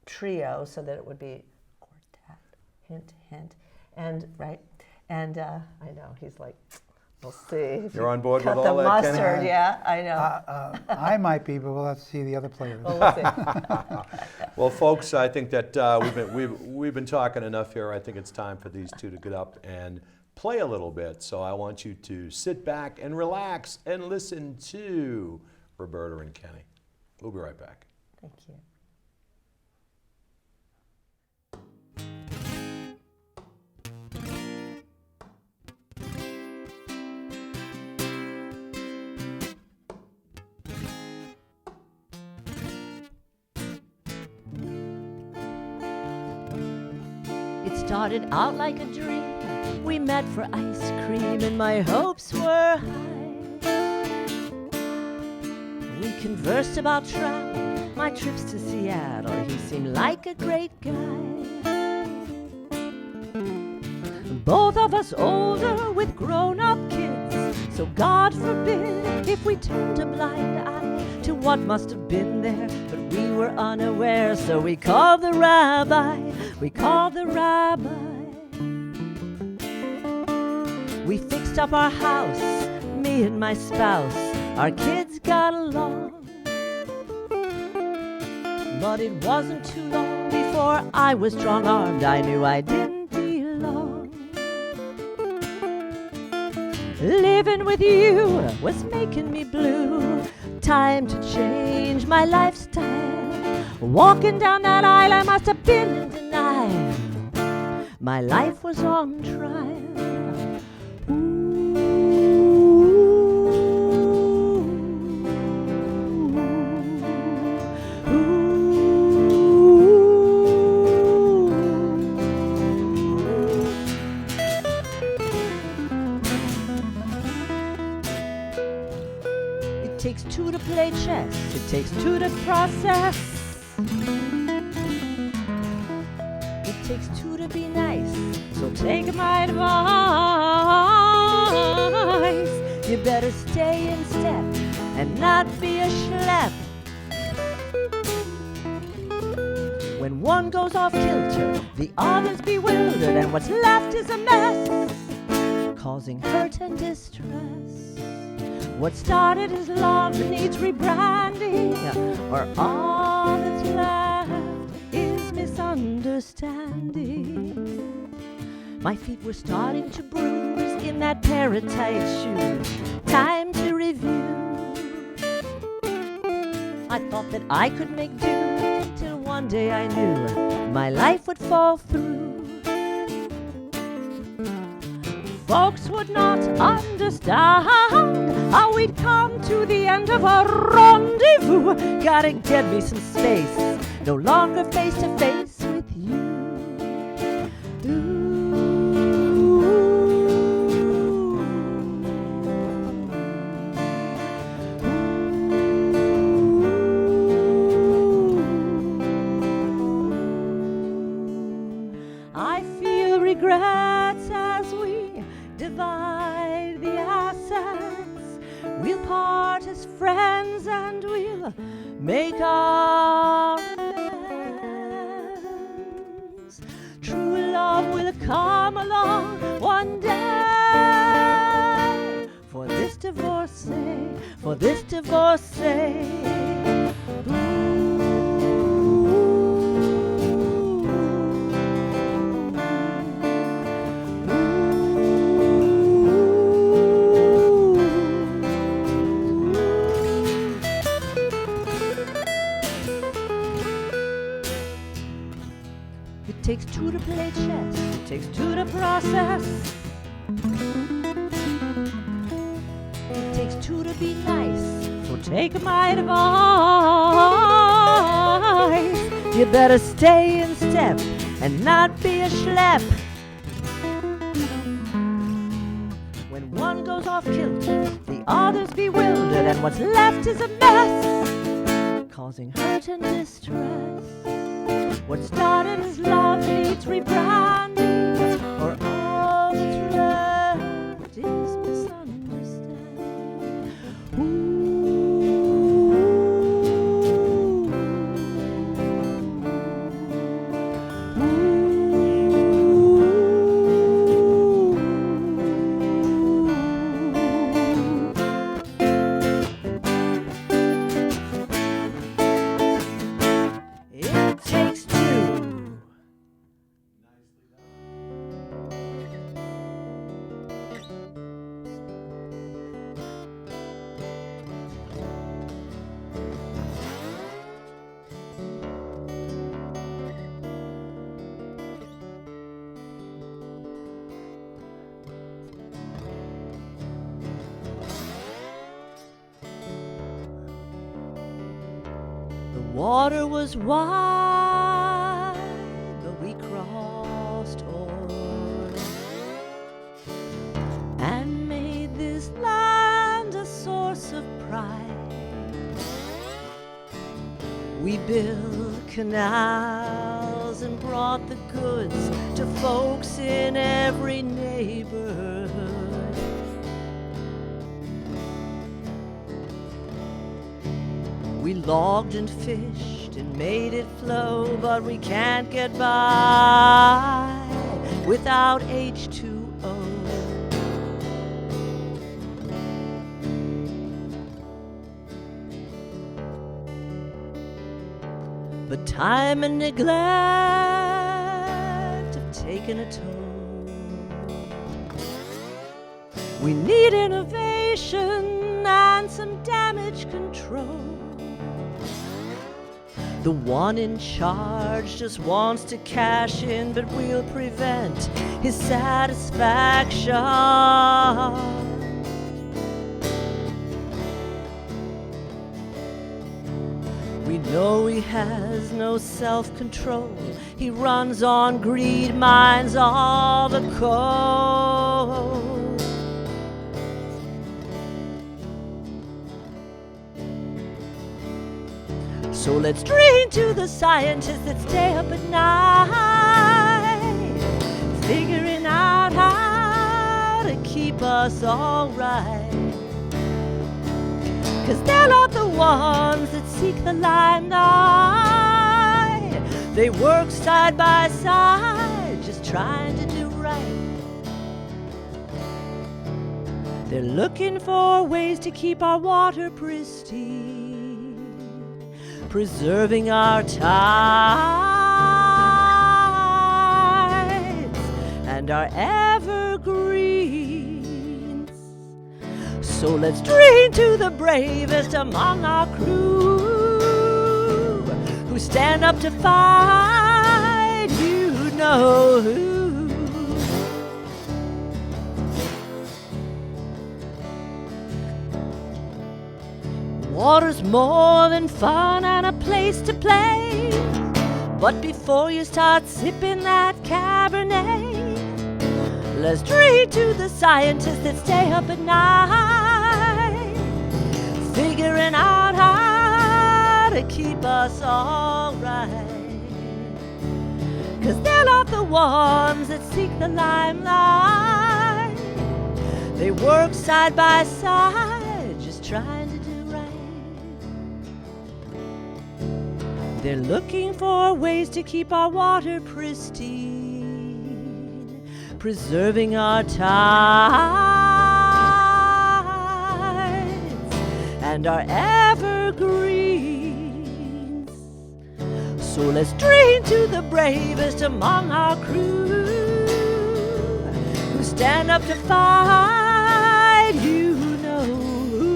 trio so that it would be quartet, hint, hint, and right. And I know he's like, we'll see. If You're on board cut with the all that, mustard, Kenny? yeah, I know. I might be, but we'll have to see the other players. Well, we'll see. Well, folks, I think that we've been talking enough here. I think it's time for these two to get up and play a little bit. So I want you to sit back and relax and listen to Roberta and Kenny. We'll be right back. Thank you. It started out like a dream. We met for ice cream and my hopes were high. We conversed about travel, my trips to Seattle. He seemed like a great guy. Both of us older with grown-up kids, so God forbid if we turned a blind eye to what must have been there, but we were unaware, so we called the rabbi. We fixed up our house, me and my spouse, our kids got along. But it wasn't too long before I was strong-armed, I knew I didn't belong. Living with you was making me blue. Time to change my lifestyle. Walking down that aisle, I must have been in denial. My life was on trial. It takes two to play chess. It takes two to process. It takes two to be nice, so take my advice. You better stay in step and not be a schlep. When one goes off kilter, the other's bewildered, and what's left is a mess, causing hurt and distress. What started as love needs rebranding, or all that's left is misunderstanding. My feet were starting to bruise in that pair of tight shoes. Time to review. I thought that I could make do till one day I knew my life would fall through. Folks would not understand how we'd come to the end of our rendezvous. Gotta get me some space, no longer face to face with you. I feel regrets as we divide the assets. We'll part as friends and we'll make our amends. True love will come along one day. For this divorcee, for this divorcee. It takes two to play chess, it takes two to process. It takes two to be nice, so take my advice. You better stay in step and not be a schlep. When one goes off kilter, the other's bewildered, and what's left is a mess, causing hurt and distress. What started as love needs rebranding, or all that's left is misunderstanding. It takes two. The water was wide, but we crossed o'er and made this land a source of pride. We built canals and brought the goods to folks in every neighborhood. We logged and fished and made it flow, but we can't get by without H2O. But time and neglect have taken a toll. We need innovation and some damage control. The one in charge just wants to cash in, but we'll prevent his satisfaction. We know he has no self-control. He runs on greed, mines all the coal. So let's drink to the scientists that stay up at night, figuring out how to keep us all right. 'Cause they're not the ones that seek the limelight. They work side by side, just trying to do right. They're looking for ways to keep our water pristine, preserving our tides, and and our evergreens. So let's drink to the bravest among our crew, who stand up to fight, you know who. Water's more than fun and a place to play, but before you start sipping that Cabernet, let's drink to the scientists that stay up at night, figuring out how to keep us all right. 'Cause they're not the ones that seek the limelight. They work side by side, just trying to do right. They're looking for ways to keep our water pristine, preserving our tides and our evergreens. So let's drink to the bravest among our crew, who stand up to fight, you know who.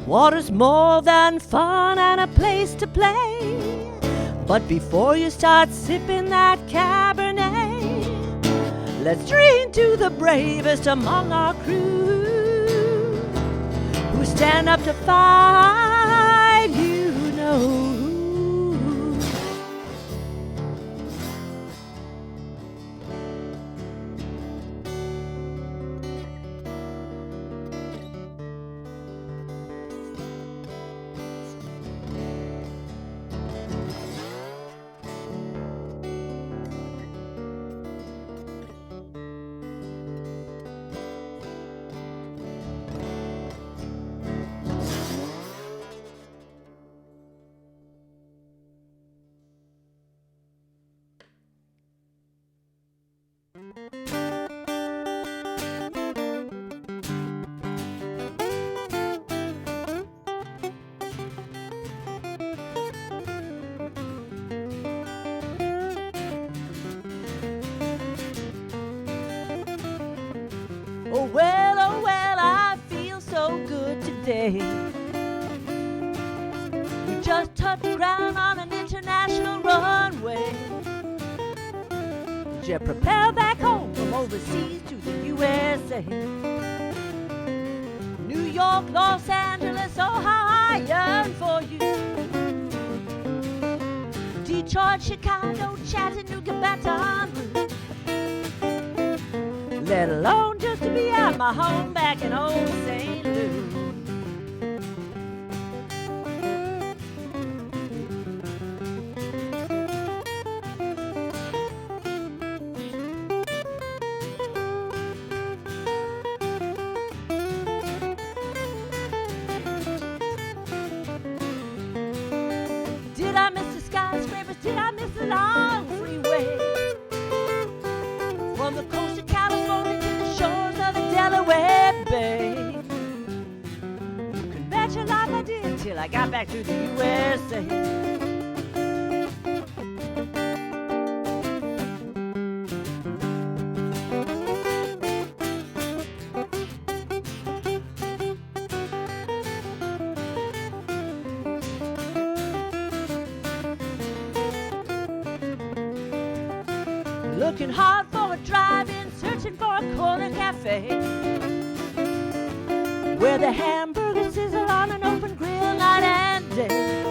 Water's more than fun and a place to play, but before you start sipping that Cabernet, let's drink to the bravest among our crew, who stand up to fight, you know who. Oh well, I feel so good today. We just touched ground on an international runway. Jet propelled back home from overseas to the USA. New York, Los Angeles, oh how I yearn for you. Detroit, Chicago, Chattanooga, Baton Rouge. Let alone just to be at my home back in old St. Louis. Did I miss the skyscrapers? Did I miss the long freeway? From the coast of California to the shores of the Delaware Bay. You can bet your life I did till I got back to the USA. Looking hard for a drive-in, searching for a corner cafe, where the hamburgers sizzle on an open grill night and day.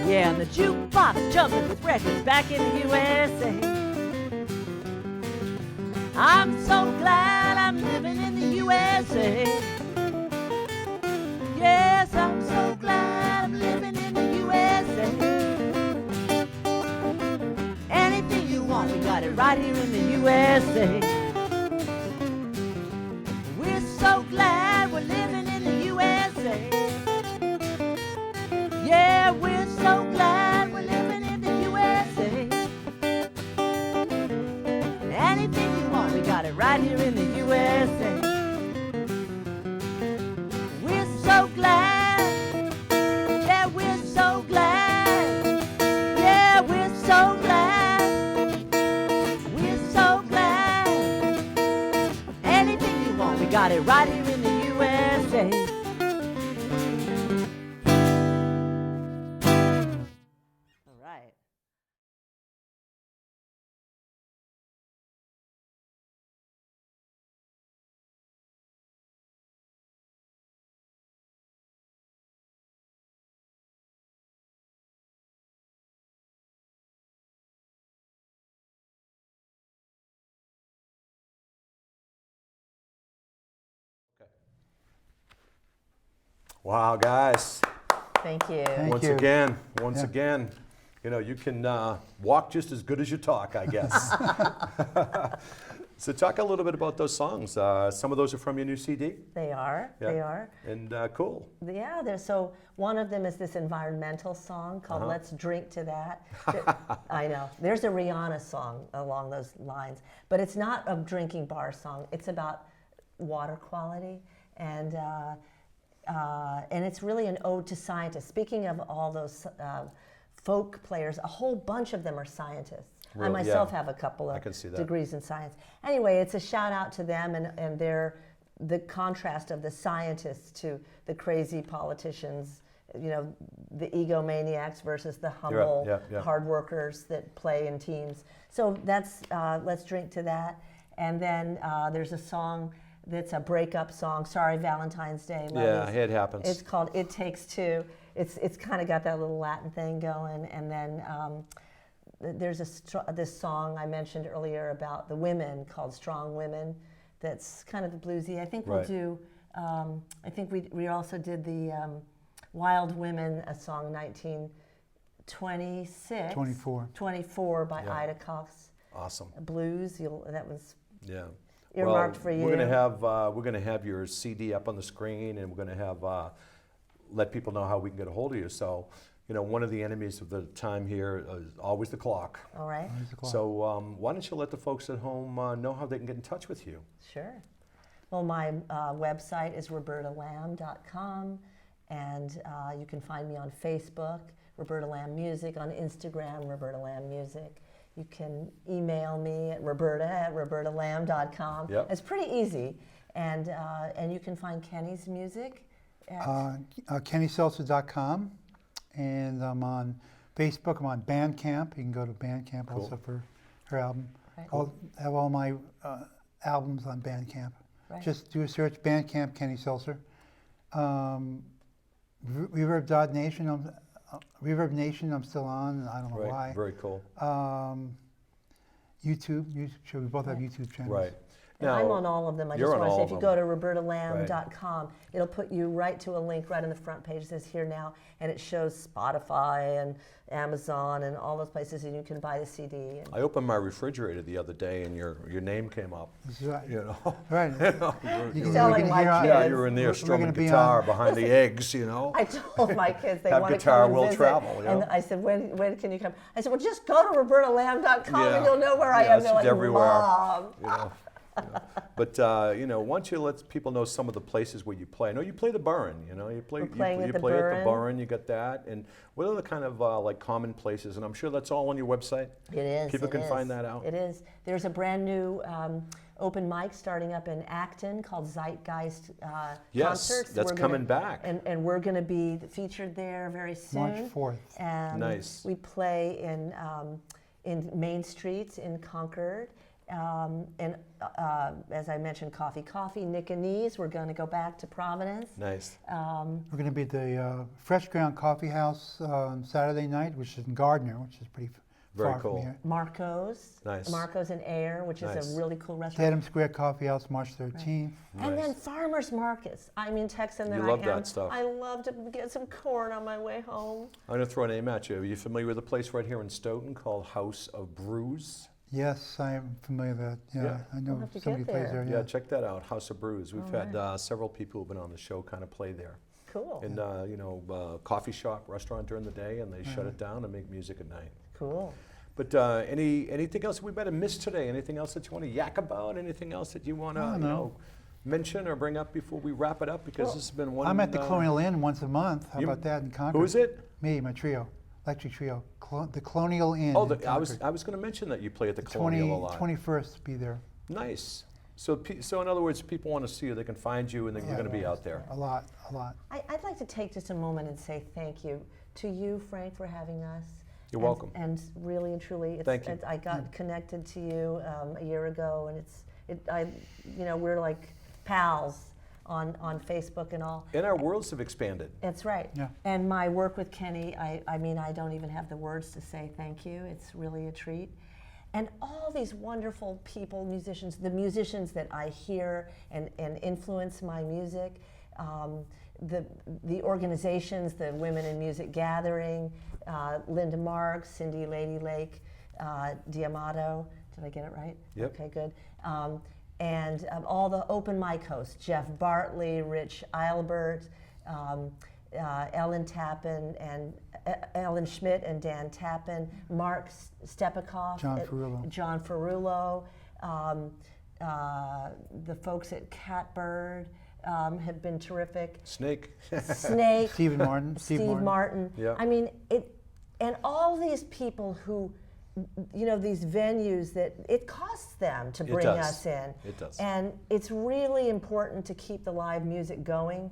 Yeah, and the jukebox jumping with records back in the USA. I'm so glad I'm living in the USA. Yes, I'm so glad I'm living in the USA. Anything you want, we got it right here in the USA. We're so glad we're living in the USA. Yeah, we're so glad we're living in the USA. Anything you want, we got it right here in the USA. We got it right here in the USA. All right. Wow, guys. Thank you. Thank Once you. again, Yeah. you know, you can walk just as good as you talk, I guess. So talk a little bit about those songs. Some of those are from your new CD? They are. Yeah. They are. And cool. Yeah, so one of them is this environmental song called Let's Drink to That. I know. There's a Rihanna song along those lines, but it's not a drinking bar song. It's about water quality, and it's really an ode to scientists. Speaking of all those folk players, a whole bunch of them are scientists. I Really? myself Yeah. have a couple I of can see that. degrees in science. Anyway, it's a shout out to them and their the contrast of the scientists to the crazy politicians, you know, the egomaniacs versus the humble yeah. hard workers that play in teams. So that's Let's Drink to That. And then there's a song that's a breakup song. Sorry, Valentine's Day. Yeah, Ladies. it happens. It's called It Takes Two. It's kind of got that little Latin thing going. And then there's this song I mentioned earlier about the women called Strong Women. That's kind of bluesy. I think we'll Right. do. I think we also did the Wild Women, a song 1926. 24 by Yeah. Ida Cox. Awesome. Blues. That was Yeah. earmarked for you. We're gonna have your CD up on the screen, and we're gonna have let people know how we can get a hold of you. So, you know, one of the enemies of the time here is always the clock. All right. Where's the clock? So why don't you let the folks at home know how they can get in touch with you? Sure. Well, my website is robertalamb.com, and you can find me on Facebook, Roberta Lamb Music, on Instagram, Roberta Lamb Music. You can email me at roberta@robertalamb.com. Yep. It's pretty easy, and you can find Kenny's music at KennySelcer.com, and I'm on Facebook. I'm on Bandcamp. You can go to Bandcamp also for her album. Right. Have all my albums on Bandcamp. Right. Just do a search, Bandcamp, Kenny Selcer. Reverb.nation, Reverb Nation, I'm still on. I don't know Right. why. Very cool. YouTube, sure, we both have YouTube channels. Right. And I'm on all of them. I you're just on want to all say of if you them. go to robertalamb.com, it'll put you right to a link right in the front page that says Here Now, and it shows Spotify and Amazon and all those places, and you can buy the CD. And I opened my refrigerator the other day, and your name came up. That's right. You know. Right. You Selling my hear- kids. Yeah, you were in there We're strumming gonna be guitar on- behind the eggs, you know. I told my kids they Have want to guitar come and will visit. travel, you And know? I said, when can you come? I said, well, just go to robertalamb.com Yeah. and you'll know where I Yeah, am. it's They're like, everywhere. Mom. You know. But you know, once you let people know some of the places where you play. I know you play the Burn. You know, you play. We're playing you at the play at the Burn. Burn. You got that. And what are the kind of like common places? And I'm sure that's all on your website. It is. People it can is. find that out. It is. There's a brand new open mic starting up in Acton called Zeitgeist Yes, Concerts. that's We're coming back. And we're going to be featured there very soon. March 4th. And Nice. we play in Main Street in Concord. And as I mentioned, Coffee, Nick and Knees. We're going to go back to Providence. Nice. We're going to be at the Fresh Ground Coffee House on Saturday night, which is in Gardner, which is pretty Very far cool. from here. Marco's. Nice. Marco's in Air, which Nice. is a really cool restaurant. Tatum Square Coffee House, March 13th. And then Nice. Farmers Markets. I'm in Texas, and You then love I that am. stuff. I love to get some corn on my way home. I'm gonna throw a name at you. Are you familiar with a place right here in Stoughton called House of Brews? Yes, I am familiar with that. Yeah, Yeah. I know We'll have to somebody get plays there. there. Yeah, check that out. House of Brews. We've All had several people who've been on the show kind of play there. Cool. And you know, coffee shop, restaurant during the day, and they shut it down and make music at night. Cool. But anything else we might have missed today? Anything else that you want to yak about? Anything else that you want to No. you know, mention or bring up before we wrap it up? Because Well, this has been one. I'm at the Colonial Inn once a month. How you- about that in Concord? Who is it? Me, my trio, electric trio, the Colonial Inn. Oh, in I was Concord. going to mention that you play at the 20, Colonial a lot. 21st, be there. Nice. So, so in other words, people want to see you, they can find you, and then you're going to be out there. A lot, a lot. I'd like to take just a moment and say thank you to you, Frank, for having us. You're welcome. And really and truly, Thank you. I got connected to you a year ago, and we're like pals on Facebook and all. And our worlds have expanded. That's right. Yeah. And my work with Kenny, I mean, I don't even have the words to say thank you. It's really a treat. And all these wonderful people, musicians, the musicians that I hear and influence my music, the organizations, the Women in Music Gathering, Linda Marks, Cindy Lady Lake, Diamato. Did I get it right? Yep. Okay, good. And all the open mic hosts, Jeff Bartley, Rich Eilbert, Ellen Tappan, and Ellen Schmidt and Dan Tappan, Mark Stepikoff, John Ferrulo. the folks at Catbird have been terrific. Snake. Snake. Steve Martin. Steve Martin. Yeah. I mean, and all these people who, these venues that it costs them to bring us in. It does. And it's really important to keep the live music going.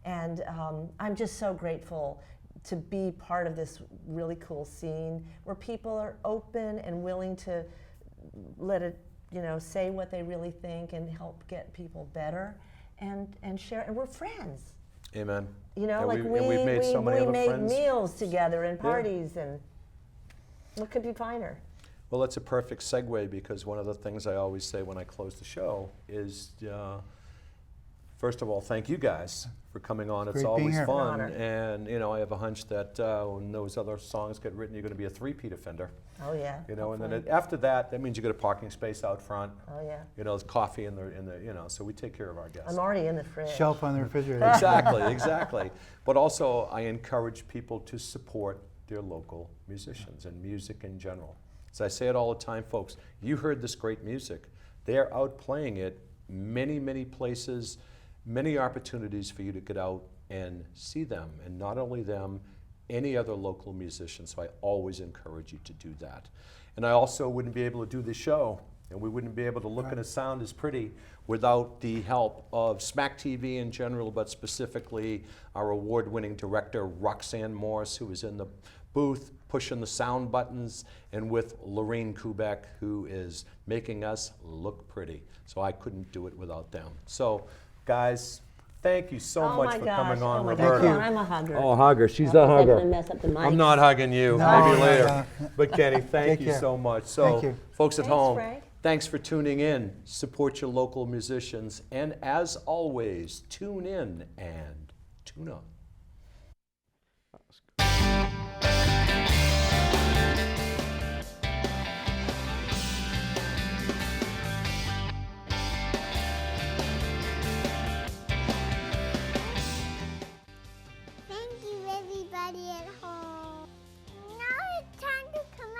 And I'm just so grateful to be part of this really cool scene where people are open and willing to let it, say what they really think and help get people better and share. And we're friends. Amen. Like we've made so many other made friends. meals together and parties, and what could be finer? Well, that's a perfect segue, because one of the things I always say when I close the show is, first of all, thank you guys for coming on. It's Great being always here. fun, An and I have a hunch that when those other songs get written, you're going to be a three-peat offender. Oh yeah. And then hopefully. after that means you get a parking space out front. Oh yeah. There's coffee in the. So we take care of our guests. I'm already in the fridge. Shelf on the refrigerator. Exactly. But also, I encourage people to support their local musicians and music in general. As I say it all the time, folks, you heard this great music. They're out playing it many, many places, many opportunities for you to get out and see them. And not only them, any other local musicians. So I always encourage you to do that. And I also wouldn't be able to do this show, and we wouldn't be able to look and sound as pretty without the help of Smack TV in general, but specifically our award-winning director, Roxanne Morse, who is in the booth pushing the sound buttons, and with Lorraine Kubek, who is making us look pretty. So I couldn't do it without them. So, guys, thank you so much for coming on, Roberta. Come on, I'm a hugger. Oh, hugger. She's I'll a hugger. definitely mess up the mic. I'm not hugging you. No, Maybe no, later. no. But Kenny, thank Take you care. so much. So, Thank you. folks at Thanks, home, Frank. thanks for tuning in. Support your local musicians, and as always, tune in and tune up. Thank you, everybody at home. Now it's time to come